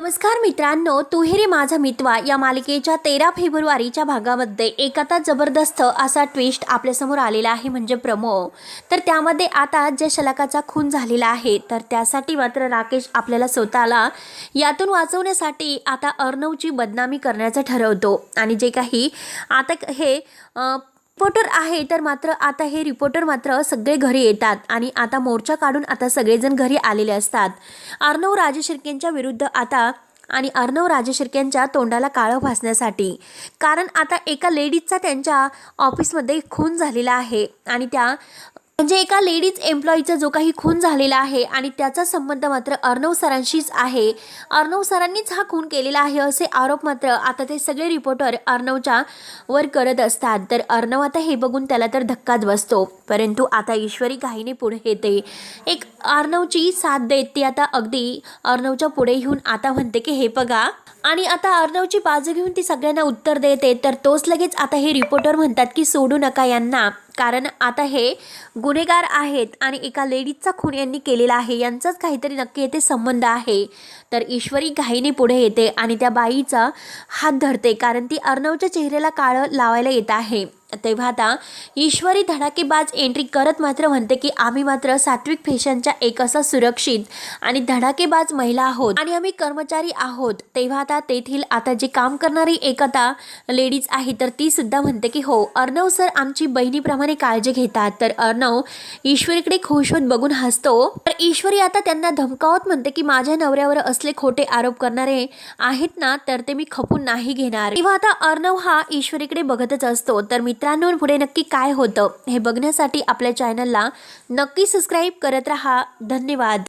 नमस्कार मित्रांनो, तुहेरी माझा मितवा या मालिकेच्या 13 फेब्रुवारीच्या भागामध्ये एक आता जबरदस्त असा ट्विस्ट आपल्यासमोर आलेला आहे, म्हणजे प्रमो. तर त्यामध्ये आता ज्या शलाकाचा खून झालेला आहे, तर त्यासाठी मात्र राकेश आपल्याला स्वतःला यातून वाचवण्यासाठी आता अर्णवची बदनामी करण्याचं ठरवतो. आणि जे काही आता हे रिपोर्टर आहे, तर मात्र आता हे रिपोर्टर मात्र सगळे घरी येतात आणि आता मोर्चा काढून आता सगळेजण घरी आलेले असतात. अर्णव राजशिर्केंच्या विरुद्ध आता आणि अर्णव राजशिर्केंच्या तोंडाला काळं फासण्यासाठी, कारण आता एका लेडीजचा त्यांच्या ऑफिसमध्ये खून झालेला आहे आणि त्या म्हणजे एका लेडीज एम्प्लॉईचा जो काही खून झालेला आहे आणि त्याचा संबंध मात्र अर्णव सरांशीच आहे. अर्णव सरांनीच हा खून केलेला आहे असे आरोप मात्र आता ते सगळे रिपोर्टर अर्णवच्या वर करत असतात. तर अर्णव आता हे बघून त्याला तर धक्काच बसतो, परंतु आता ईश्वरी घाईने पुढे येते. एक अर्णवची साथ देत ती आता अगदी अर्णवच्या पुढे येऊन आता म्हणते की हे बघा, आणि आता अर्णवची बाजू घेऊन ती सगळ्यांना उत्तर देते. तर तोच लगेच आता हे रिपोर्टर म्हणतात की सोडू नका यांना, कारण आता हे गुन्हेगार आहेत आणि एका लेडीजचा खून यांनी केलेला आहे, यांचाच काहीतरी नक्की येथे संबंध आहे. तर ईश्वरी घाईने पुढे येते आणि त्या बाईचा हात धरते, कारण ती अर्णवच्या चेहऱ्याला काळं लावायला येत आहे. तेव्हा आता ईश्वरी धडाकेबाज एंट्री करत मात्र म्हणते की आम्ही मात्र सात्विक फॅशनच्या एक असा सुरक्षित आणि धडाकेबाज महिला आहोत आणि आम्ही कर्मचारी आहोत. तेव्हा आता तेथील आता जे काम करणारी एक आता लेडीज आहे, तर ती सुद्धा म्हणते की हो, अर्णव सर आमची बहिणीप्रमाणे काळजी घेतात. तर अर्णव ईश्वरीकडे खुश होत बघून हसतो. तर ईश्वरी आता त्यांना धमकावत म्हणते की माझ्या नवऱ्यावर असले खोटे आरोप करणारे आहेत ना, तर ते मी खपून नाही घेणार. तेव्हा आता अर्णव हा ईश्वरीकडे बघतच असतो. तर मित्रांनो, पुढे नक्की काय होतं हे बघण्यासाठी आपल्या चॅनलला नक्की सबस्क्राईब करत राहा. धन्यवाद.